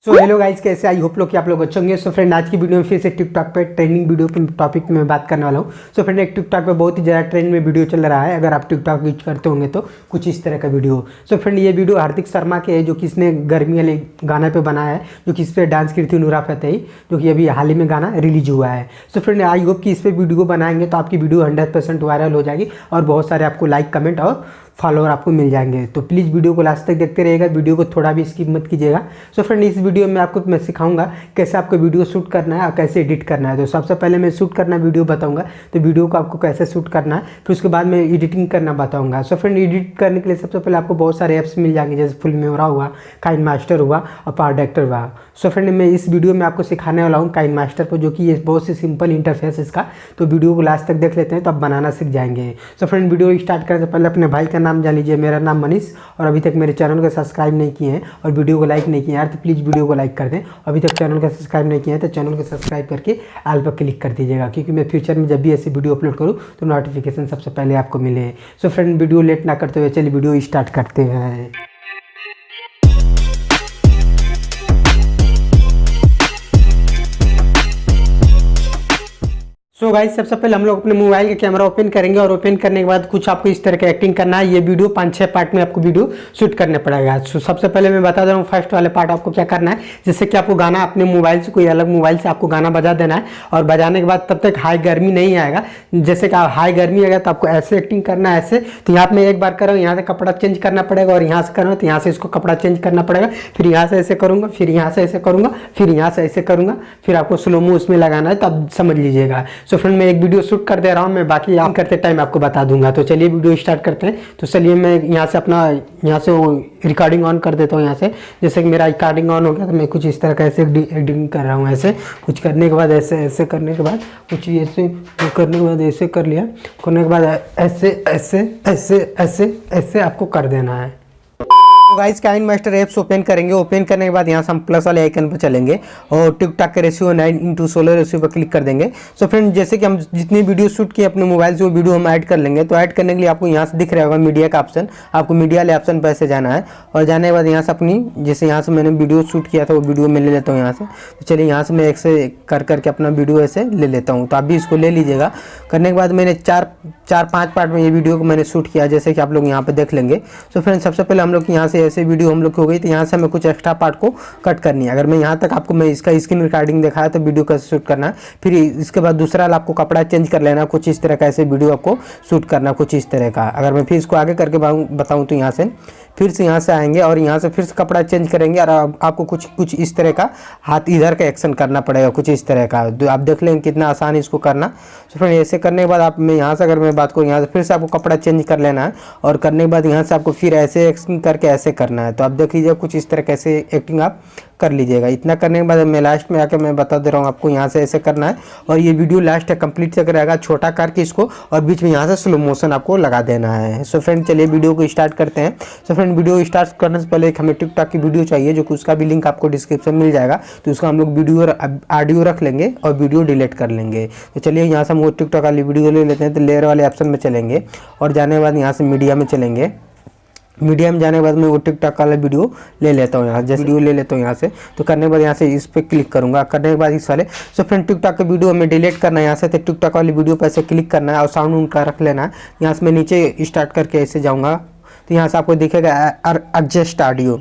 So hello guys, कैसे I hope लोग कि आप लोग अच्छे होंगे। सो फ्रेंड, आज की वीडियो में फिर से टिकटॉक पे ट्रेंडिंग वीडियो के टॉपिक में बात करने वाला हूँ। सो फ्रेंड, एक टिकटॉक पे बहुत ही ज़्यादा ट्रेंड में वीडियो चल रहा है। अगर आप टिकटॉक यूज करते होंगे तो कुछ इस तरह का वीडियो। सो फ्रेंड, ये वीडियो हार्दिक शर्मा के है, जो कि इसने गर्मी वाले गाना पे बनाया है, जो कि इस पर डांस की थी नूरा फतेही, जो कि अभी हाल ही में गाना रिलीज हुआ है। सो फ्रेंड, आई होप कि इस पर वीडियो बनाएंगे तो आपकी वीडियो 100% वायरल हो जाएगी और बहुत सारे आपको लाइक, कमेंट और फॉलोअर आपको मिल जाएंगे। तो प्लीज़ वीडियो को लास्ट तक देखते रहिएगा, वीडियो को थोड़ा भी स्किप मत कीजिएगा। सो फ्रेंड, इस वीडियो में आपको मैं सिखाऊंगा कैसे आपको वीडियो शूट करना है और कैसे एडिट करना है। तो सबसे पहले मैं शूट करना वीडियो बताऊंगा, तो वीडियो को आपको कैसे शूट करना है, फिर उसके बाद मैं एडिटिंग करना बताऊंगा। सो फ्रेंड, एडिट करने के लिए सबसे पहले आपको बहुत सारे ऐप्स मिल जाएंगे, जैसे फिल्मोरा हुआ, काइनमास्टर हुआ और पावर एक्टर हुआ। सो फ्रेंड, मैं इस वीडियो में आपको सिखाने वाला हूँ काइनमास्टर पर, जो कि ये बहुत सी सिंपल इंटरफेस इसका। तो वीडियो को लास्ट तक देख लेते हैं तो आप बनाना सीख जाएंगे। सो फ्रेंड, वीडियो स्टार्ट करने से पहले अपने भाई का नाम जान लीजिए। मेरा नाम मनीष, और अभी तक मेरे चैनल को सब्सक्राइब नहीं किए हैं और वीडियो को लाइक नहीं किए यार, तो प्लीज़ वीडियो को लाइक कर दें। अभी तक चैनल को सब्सक्राइब नहीं किए हैं तो चैनल को सब्सक्राइब करके ऑल पर क्लिक कर दीजिएगा, क्योंकि मैं फ्यूचर में जब भी ऐसे वीडियो अपलोड करूँ तो नोटिफिकेशन सबसे पहले आपको मिले। सो फ्रेंड, वीडियो लेट ना करते हुए चलिए वीडियो स्टार्ट करते हैं। सो गाइस, सबसे पहले हम लोग अपने मोबाइल का कैमरा ओपन करेंगे और ओपन करने के बाद कुछ आपको इस तरह का एक्टिंग करना है। ये वीडियो 5-6 पार्ट में आपको वीडियो शूट करने पड़ेगा। सो सबसे पहले मैं बता दे रहा हूँ, फर्स्ट वाले पार्ट आपको क्या करना है, जैसे कि आपको गाना अपने मोबाइल से, कोई अलग मोबाइल से आपको गाना बजा देना है और बजाने के बाद तब तक हाई गर्मी नहीं आएगा। जैसे कि हाई गर्मी आएगा तो आपको ऐसे एक्टिंग करना है, ऐसे। तो यहाँ मैं एक बार कर रहा हूँ, यहाँ से कपड़ा चेंज करना पड़ेगा और यहाँ से कर रहा हूँ तो यहाँ से इसको कपड़ा चेंज करना पड़ेगा, फिर यहाँ से ऐसे करूँगा, फिर यहाँ से ऐसे करूँगा, फिर यहाँ से ऐसे करूँगा, फिर आपको स्लोमो उसमें लगाना है, तो आप समझ लीजिएगा। सो फ्रेंड, मैं एक वीडियो शूट कर दे रहा हूँ, मैं बाकी आप करते टाइम आपको बता दूंगा। तो चलिए वीडियो स्टार्ट करते हैं। तो चलिए मैं यहाँ से अपना रिकॉर्डिंग ऑन कर देता हूँ। यहाँ से जैसे कि मेरा रिकॉर्डिंग ऑन हो गया तो मैं कुछ इस तरह का ऐसे एडिटिंग कर रहा हूँ। ऐसे कुछ करने के बाद ऐसे ऐसे करने के बाद कुछ ऐसे करने के बाद ऐसे कर लिया, करने के बाद ऐसे ऐसे ऐसे ऐसे ऐसे आपको कर देना है। तो गाइस, काइनमास्टर ऐप्स ओपन करेंगे। ओपन करने के बाद यहाँ से हम प्लस वाले आइकन पर चलेंगे और टिकटॉक के रेशियो 9:16 रेशियो पर क्लिक कर देंगे। सो फ्रेंड, जैसे कि हम जितनी वीडियो शूट किए अपने मोबाइल से वो वीडियो हम ऐड कर लेंगे। तो ऐड करने के लिए आपको यहाँ से दिख रहा होगा मीडिया का ऑप्शन, आपको मीडिया वाले ऑप्शन पर ऐसे जाना है और जाने के बाद यहाँ से अपनी, जैसे यहाँ से मैंने वीडियो शूट किया था वो वीडियो मैं ले लेता हूँ यहाँ से। तो चलिए यहाँ से मैं एक से कर करके अपना वीडियो ऐसे ले लेता हूँ। तो आप भी इसको ले लीजिएगा। करने के बाद मैंने 4-5 पार्ट में ये वीडियो को मैंने शूट किया, जैसे कि आप लोग यहाँ पे देख लेंगे। सो फ्रेंड, सबसे पहले हम लोग यहाँ से ऐसे वीडियो हम लोग हो गई, तो यहाँ से हमें कुछ एक्स्ट्रा पार्ट को कट करनी है। अगर मैं यहाँ तक आपको मैं इसका स्क्रीन रिकॉर्डिंग दिखाया तो वीडियो कैसे शूट करना है, फिर इसके बाद दूसरा आपको कपड़ा चेंज कर लेना, कुछ इस तरह का ऐसे वीडियो आपको शूट करना, कुछ इस तरह का। अगर मैं फिर इसको आगे करके बताऊँ तो यहाँ से फिर से यहाँ से आएंगे और यहाँ से फिर से कपड़ा चेंज करेंगे और आपको कुछ इस तरह का हाथ इधर का एक्शन करना पड़ेगा, कुछ इस तरह का। आप देख लेंगे कितना आसान है इसको करना। तो फिर ऐसे करने के बाद आप, मैं यहाँ से अगर मैं बात करूँ, यहाँ से फिर से आपको कपड़ा चेंज कर लेना है और करने के बाद यहाँ से आपको फिर ऐसे एक्शन करके ऐसे करना है। तो आप देख लीजिए कुछ इस तरह का ऐसे एक्टिंग आप कर लीजिएगा। इतना करने के बाद मैं लास्ट में आके मैं बता दे रहा हूँ आपको, यहाँ से ऐसे करना है और ये वीडियो लास्ट तक कंप्लीट तक रहेगा, छोटा करके इसको, और बीच में यहाँ से स्लो मोशन आपको लगा देना है। सो फ्रेंड, चलिए वीडियो को स्टार्ट करते हैं। सो फ्रेंड, वीडियो स्टार्ट करने से पहले एक हमें टिकटॉक की वीडियो चाहिए, जो कि उसका भी लिंक आपको डिस्क्रिप्शन मिल जाएगा। तो उसका हम लोग वीडियो और ऑडियो रख लेंगे और वीडियो डिलीट कर लेंगे। तो चलिए यहाँ से हम वो टिकटॉक वाली वीडियो ले लेते हैं। तो लेयर वाले ऑप्शन में चलेंगे और जाने के बाद यहाँ से मीडिया में चलेंगे। मीडिया में जाने के बाद मैं वो टिकटॉक वाला वीडियो ले लेता हूँ, यहाँ जैसे वीडियो ले लेता हूँ यहाँ से। तो करने के बाद यहाँ से इस पर क्लिक करूँगा, करने के बाद इस वाले। सो फ्रेंड, टिकटॉक का वीडियो हमें डिलीट करना है यहाँ से, तो टिकटॉक वाली वीडियो पर ऐसे क्लिक करना है और साउंड उनका रख लेना है। यहाँ से मैं नीचे स्टार्ट करके ऐसे जाऊँगा तो यहाँ से आपको दिखेगा एडजस्ट ऑडियो।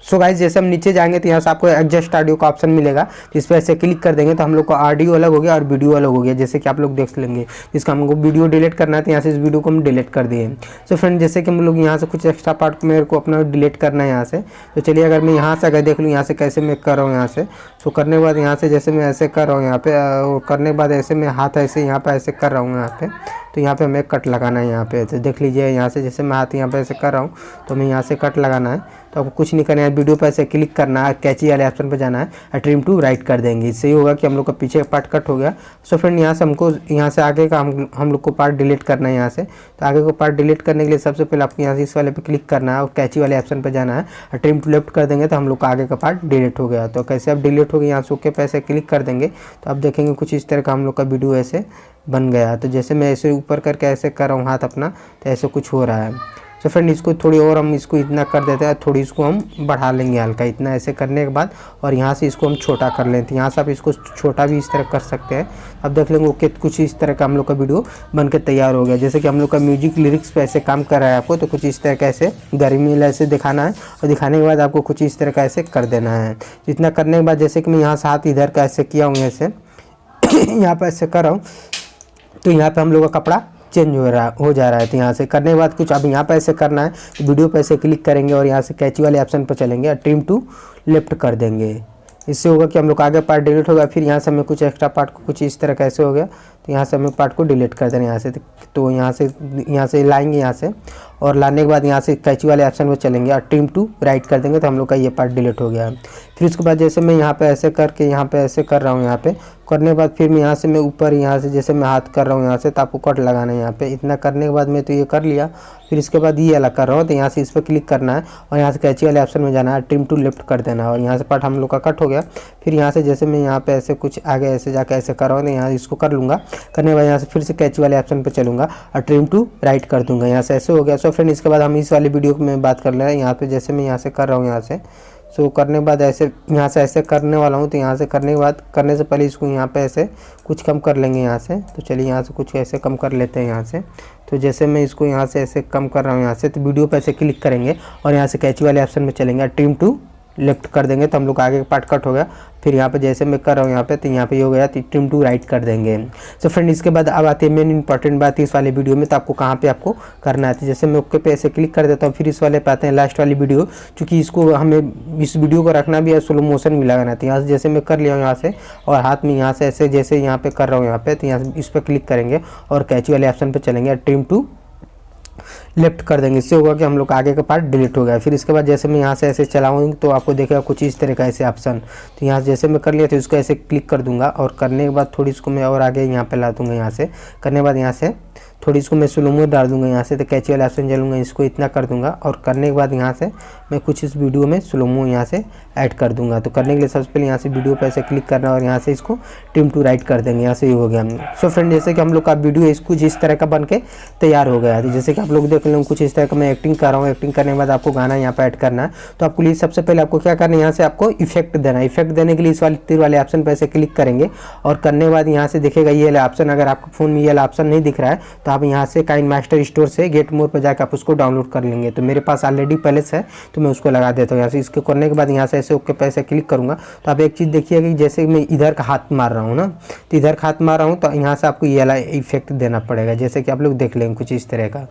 सो गाइस, जैसे हम नीचे जाएंगे तो यहाँ से आपको एडजस्ट ऑडियो का ऑप्शन मिलेगा, इस पर ऐसे क्लिक कर देंगे तो हम लोग को ऑडियो अलग हो गया और वीडियो अलग हो गया, जैसे कि आप लोग देख लेंगे। इसका हमको वीडियो डिलीट करना है तो यहाँ से इस वीडियो को हम डिलीट कर दिए। सो फ्रेंड, जैसे कि हम लोग यहाँ से कुछ एक्स्ट्रा पार्ट मेरे को अपना डिलीट करना है यहाँ से। तो चलिए अगर मैं यहाँ से अगर देख लूँ यहाँ से कैसे मैं कर रहा हूँ यहाँ से। तो करने के बाद यहाँ से जैसे मैं ऐसे कर रहा हूँ यहाँ पे, करने के बाद ऐसे मैं हाथ ऐसे यहाँ पर ऐसे कर रहा हूँ यहाँ पे। तो यहाँ पे हमें कट लगाना है यहाँ पे। तो देख लीजिए यहाँ से जैसे मैं हाथ यहाँ पे ऐसे कर रहा हूँ तो हमें यहाँ से कट लगाना है। तो आपको कुछ नहीं करना है, वीडियो पे ऐसे क्लिक करना है, कैची वाले ऑप्शन पे जाना है और ट्रिम टू राइट कर देंगे। इससे ही होगा कि हम लोग का पीछे पार्ट कट हो गया। सो फ्रेंड, यहाँ से हमको यहाँ से आगे का हम लोग को पार्ट डिलीट करना है यहाँ से। तो आगे को पार्ट डिलीट करने के लिए सबसे पहले आपको यहाँ से इस वाले पे क्लिक करना है और कैची वाले ऑप्शन पे जाना है और ट्रिम टू लेफ्ट कर देंगे तो हम लोग का आगे का पार्ट डिलीट हो गया। तो कैसे अब डिलीट हो गया, यहाँ से ओके पे ऐसे क्लिक कर देंगे तो आप देखेंगे कुछ इस तरह का हम लोग का वीडियो ऐसे बन गया। तो जैसे मैं ऐसे ऊपर करके ऐसे कर रहा हूँ हाथ अपना, तो ऐसे कुछ हो रहा है। तो फ्रेंड इसको थोड़ी और हम इसको इतना कर देते हैं, थोड़ी इसको हम बढ़ा लेंगे हल्का इतना, ऐसे करने के बाद और यहाँ से इसको हम छोटा कर लेते हैं। यहाँ से आप इसको छोटा भी इस तरह कर सकते हैं। अब देख लेंगे ओके, कुछ इस तरह का हम लोग का वीडियो बनकर तैयार हो गया। जैसे कि हम लोग का म्यूजिक लिरिक्स पे ऐसे काम कर रहा है आपको, तो कुछ इस तरह का ऐसे गर्मी में ऐसे दिखाना है और दिखाने के बाद आपको कुछ इस तरह का ऐसे कर देना है। इतना करने के बाद जैसे कि मैं यहाँ से हाथ इधर का ऐसे किया हूँ, ऐसे यहाँ पर ऐसे कर रहा हूँ, तो यहाँ पे हम लोग का कपड़ा चेंज हो जा रहा है। तो यहाँ से करने के बाद कुछ अब यहाँ पे ऐसे करना है, वीडियो पे ऐसे क्लिक करेंगे और यहाँ से कैची वाले ऑप्शन पर चलेंगे और ट्रिम टू लेफ्ट कर देंगे। इससे होगा कि हम लोग आगे पार्ट डिलीट होगा। फिर यहाँ से हमें कुछ एक्स्ट्रा पार्ट को कुछ इस तरह कैसे हो गया, तो यहाँ से हमें पार्ट को डिलीट कर देना यहाँ से। तो यहाँ से लाएंगे यहाँ से, और लाने के बाद यहाँ से कैची वाले ऑप्शन पर चलेंगे और ट्रिम टू राइट कर देंगे, तो हम लोग का ये पार्ट डिलीट हो गया। फिर उसके बाद जैसे मैं यहाँ पे ऐसे करके यहाँ पे ऐसे कर रहा हूँ, यहाँ पे करने के बाद फिर मैं यहाँ से मैं ऊपर यहाँ से जैसे मैं हाथ कर रहा हूँ यहाँ से, तो आपको कट लगाना है यहाँ पे। इतना करने के बाद मैं तो ये कर लिया। फिर इसके बाद ये अलग कर रहा हूँ, तो यहाँ से इस पर क्लिक करना है और यहाँ से कैची वाले ऑप्शन में जाना है, ट्रिम टू लेफ्ट कर देना है और यहाँ से पार्ट हम लोग का कट हो गया। फिर यहाँ से जैसे मैं यहाँ पे ऐसे कुछ आगे ऐसे जाकर ऐसे कर रहा हूँ, तो यहाँ इसको कर लूँगा। करने के बाद यहाँ से फिर से कैची वाले ऑप्शन पर चलूँगा और ट्रिम टू राइट कर दूँगा। यहाँ से ऐसे हो गया। सो फ्रेंड इसके बाद हम इस वाली वीडियो में बात कर ले रहे हैं। यहाँ पे जैसे मैं यहाँ से कर रहा हूँ यहाँ से, सो करने के बाद ऐसे यहाँ से ऐसे करने वाला हूँ। तो यहाँ से करने के बाद करने से पहले इसको यहाँ पे ऐसे कुछ कम कर लेंगे यहाँ से। तो चलिए यहाँ से कुछ ऐसे कम कर लेते हैं यहाँ से। तो जैसे मैं इसको यहाँ से ऐसे कम कर रहा हूँ यहाँ से, तो वीडियो पे ऐसे क्लिक करेंगे और यहाँ से कैची वाले ऑप्शन में चलेंगे, ट्रिम टू लेफ्ट कर देंगे, तो हम लोग आगे का पार्ट कट हो गया। फिर यहाँ पे जैसे मैं कर रहा हूँ यहाँ पे, तो यहाँ पे ये हो गया, तो ट्रिम टू राइट कर देंगे। तो फ्रेंड इसके बाद अब आती है मेन इंपॉर्टेंट बात इस वाले वीडियो में, तो आपको कहाँ पे आपको करना है। तो जैसे मैं ओके पे ऐसे क्लिक कर देता हूँ, फिर इस वाले पे आते हैं लास्ट वाली वीडियो, क्योंकि इसको हमें इस वीडियो को रखना भी है, स्लो मोशन भी लगाना है। यहाँ से जैसे मैं कर लिया हूँ यहाँ से, और हाथ में यहाँ से ऐसे जैसे यहाँ पे कर रहा हूँ यहाँ पे, तो यहाँ से इस पर क्लिक करेंगे और कैची वाले ऑप्शन पर चलेंगे, ट्रिम टू लेफ्ट कर देंगे। इससे होगा कि हम लोग आगे का पार्ट डिलीट हो गया। फिर इसके बाद जैसे मैं यहाँ से ऐसे चलाऊंगी, तो आपको देखेगा कुछ इस तरह का ऐसे ऑप्शन। तो यहाँ से जैसे मैं कर लिया, तो इसको ऐसे क्लिक कर दूंगा और करने के बाद थोड़ी इसको मैं और आगे यहाँ पे ला दूंगा। यहाँ से करने के बाद यहाँ से थोड़ी इसको मैं स्लो में डाल दूंगा यहाँ से, तो कैची वाला ऑप्शन चलूँगा, इसको इतना कर दूंगा। और करने के बाद यहाँ से मैं कुछ इस वीडियो में स्लो मो यहाँ से ऐड कर दूंगा। तो करने के लिए सबसे पहले यहाँ से वीडियो पे ऐसे क्लिक करना और यहाँ से इसको ट्रिम टू राइट कर देंगे। यहाँ से ये हो गया। सो फ्रेंड जैसे कि हम लोग का वीडियो कुछ इस तरह का बन के तैयार हो गया है। तो जैसे कि आप लोग देख लेंगे कुछ इस तरह का मैं एक्टिंग कर रहा हूँ। एक्टिंग करने के बाद आपको गाना यहाँ पर ऐड करना है। तो आपको लिए सबसे पहले आपको क्या करना है, यहाँ से आपको इफेक्ट देना है। इफेक्ट देने के लिए इस वाले तीर वाले ऑप्शन पर ऐसे क्लिक करेंगे और करने के बाद यहाँ से दिखेगा ये वाला ऑप्शन। अगर आपको फोन में ये वाला ऑप्शन नहीं दिख रहा है, तो आप यहाँ से काइन मास्टर स्टोर से गेट मोर पर जाकर आप उसको डाउनलोड कर लेंगे। तो मेरे पास ऑलरेडी पहले से है, तो मैं उसको लगा देता हूँ। यहाँ से इसको करने के बाद यहाँ से ऐसे ओके पे ऐसे क्लिक करूँगा, तो आप एक चीज़ देखिए कि जैसे मैं इधर का हाथ मार रहा हूँ ना, तो इधर का हाथ मार रहा हूँ, तो यहाँ से आपको ये वाला इफेक्ट देना पड़ेगा। जैसे कि आप लोग देख लेंगे कुछ इस तरह का।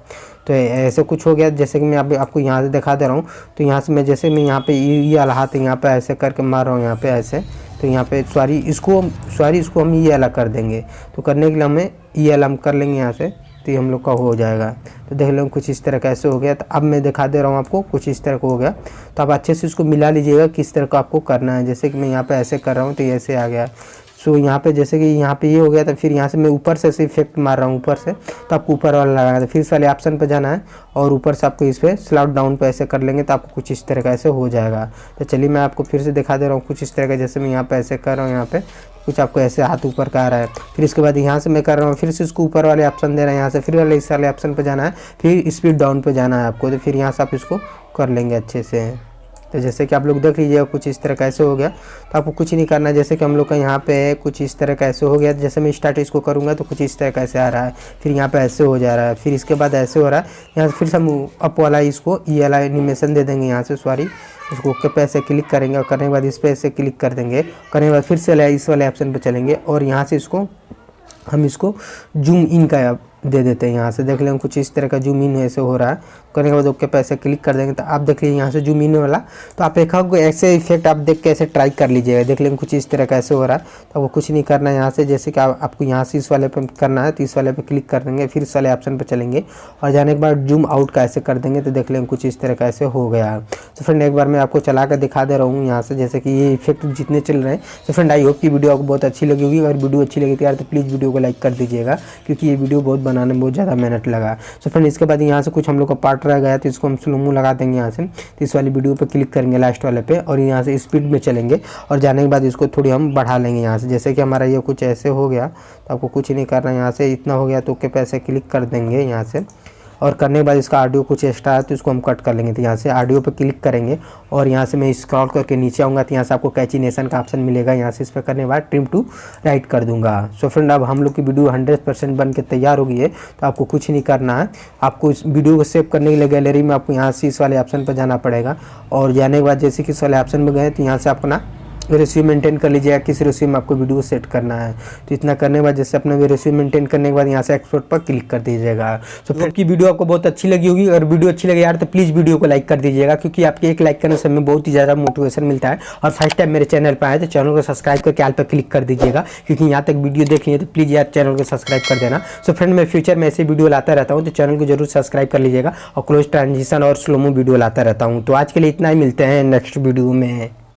तो ऐसे कुछ हो गया। जैसे कि मैं आपको यहाँ से दिखा दे रहा हूँ, तो यहाँ से मैं जैसे मैं यहाँ पे ये वाला हाथ यहाँ पे ऐसे करके मार रहा हूँ यहाँ पे ऐसे, तो यहाँ पे सॉरी इसको हम ये अलग कर देंगे। तो करने के लिए हमें ये अलग कर लेंगे यहाँ से, तो ये हम लोग का हो जाएगा। तो देख लो कुछ इस तरह का ऐसे हो गया। तो अब मैं दिखा दे रहा हूँ आपको कुछ इस तरह का हो गया। तो आप अच्छे से उसको मिला लीजिएगा किस तरह का आपको करना है। जैसे कि मैं यहाँ पे ऐसे कर रहा हूँ, तो ये ऐसे आ गया। सो यहाँ पे जैसे कि यहाँ पे ये हो गया, तो फिर यहाँ से मैं ऊपर से ऐसे इफेक्ट मार रहा हूँ ऊपर से, तो आपको ऊपर वाला लगाना है। फिर इस वाले ऑप्शन पे जाना है और ऊपर से आपको इस पर स्लाउट डाउन पे ऐसे कर लेंगे, तो आपको कुछ इस तरह का ऐसे हो जाएगा। तो चलिए मैं आपको फिर से दिखा दे रहा हूँ कुछ इस तरह का। जैसे मैं यहाँ पे ऐसे कर रहा हूँ, यहाँ पे कुछ आपको ऐसे हाथ ऊपर का आ रहा है। फिर इसके बाद यहाँ से मैं कर रहा हूँ, फिर से इसको ऊपर वाले ऑप्शन दे रहा है। यहाँ से फिर वाले इस वाले ऑप्शन पे जाना है, फिर स्पीड डाउन पे जाना है आपको। तो फिर यहाँ से आप इसको कर लेंगे अच्छे से। तो जैसे कि आप लोग देख लीजिएगा कुछ इस तरह का ऐसे हो गया। तो आपको कुछ नहीं करना है। जैसे कि हम लोग का यहाँ पे कुछ इस तरह का ऐसे हो गया। जैसे मैं स्टार्ट इसको करूँगा, तो कुछ इस तरह का ऐसे आ रहा है, फिर यहाँ पे ऐसे हो जा रहा है, फिर इसके बाद ऐसे हो रहा है। यहाँ से फिर से हम अप वाला इसको ये वाला एनिमेशन दे देंगे। यहाँ से सॉरी इसको ओके पे ऐसे क्लिक करेंगे और करने के बाद इस पर ऐसे क्लिक कर देंगे। करने के बाद फिर से इस वाले ऑप्शन पर चलेंगे और यहाँ से हम इसको जूम इन का दे देते हैं। यहाँ से देख लेंगे कुछ इस तरह का जूम इन ऐसे हो रहा है। करने के बाद ओके पे ऐसे क्लिक कर देंगे, तो आप देख लीजिए यहाँ से जूम इन वाला। तो आप एक ऐसे इफेक्ट आप देख के ऐसे ट्राई कर लीजिएगा। देख लेंगे कुछ इस तरह का ऐसे हो रहा है। तो आपको कुछ नहीं करना है। यहाँ से जैसे कि आपको यहाँ से इस वाले पे करना है, तो इस वाले पे क्लिक कर देंगे, फिर इस वाले ऑप्शन पर चलेंगे और जाने के बाद जूम आउट का ऐसे कर देंगे। तो देख लेंगे कुछ इस तरह का ऐसे हो गया। तो फ्रेंड एक बार मैं आपको चला कर दिखा दे रहा हूँ यहाँ से, जैसे कि ये इफेक्ट जितने चल रहे हैं। तो फ्रेंड आई होप कि वीडियो आपको बहुत अच्छी लगी होगी। अगर वीडियो अच्छी लगी तो यार तो प्लीज़ वीडियो को लाइक कर दीजिएगा, क्योंकि ये वीडियो बहुत बनाने में बहुत ज़्यादा मेहनत लगा। तो फ्रेंड इसके बाद यहाँ से कुछ हम लोग का पार्ट रह गया, तो इसको हम स्लो मो लगा देंगे यहाँ से। तो इस वाली वीडियो पे क्लिक करेंगे लास्ट वाले पे और यहाँ से स्पीड में चलेंगे और जाने के बाद इसको थोड़ी हम बढ़ा लेंगे यहाँ से। जैसे कि हमारा ये कुछ ऐसे हो गया, तो आपको कुछ नहीं करना। यहाँ से इतना हो गया तो ओके पे ऐसे क्लिक कर देंगे यहाँ से और करने के बाद इसका ऑडियो कुछ एक्स्ट्रा है तो इसको हम कट कर लेंगे। तो यहाँ से ऑडियो पर क्लिक करेंगे और यहाँ से मैं स्क्रॉल करके नीचे आऊँगा तो यहाँ से आपको कैचिनेशन का ऑप्शन मिलेगा। यहाँ से इस पर करने के बाद ट्रिम टू राइट कर दूंगा। सो फ्रेंड, अब हम लोग की वीडियो 100% बन के तैयार हो गई है। तो आपको कुछ नहीं करना है, आपको इस वीडियो को सेव करने के लिए गैलरी में आपको यहाँ से इस वाले ऑप्शन पर जाना पड़ेगा और जाने के बाद जैसे कि इस वाले ऑप्शन में गए तो यहाँ से अपना रेशियो मेंटेन कर लीजिएगा, किस रेशियो में आपको वीडियो को सेट करना है। तो इतना करने के बाद जैसे अपना रेशियो मेंटेन करने के बाद यहाँ से एक्सपोर्ट पर क्लिक कर दीजिएगा। तो फ्रेंड की वीडियो आपको बहुत अच्छी लगी होगी। अगर वीडियो अच्छी लगी यार तो प्लीज़ वीडियो को लाइक कर दीजिएगा, क्योंकि आपके एक लाइक करने से हमें बहुत ही ज़्यादा मोटिवेशन मिलता है। और फर्स्ट टाइम मेरे चैनल पर आए तो चैनल को सब्सक्राइब करके आल पर क्लिक कर दीजिएगा, क्योंकि यहाँ तक वीडियो देख लिए तो प्लीज़ यार चैनल को सब्सक्राइब कर देना। सो फ्रेंड, मैं फ्यूचर में ऐसे वीडियो लाता रहता हूँ तो चैनल को जरूर सब्सक्राइब कर लीजिएगा और क्लोज ट्रांजिशन और स्लोमो वीडियो लाता रहता हूँ। तो आज के लिए इतना ही, मिलते हैं नेक्स्ट वीडियो में।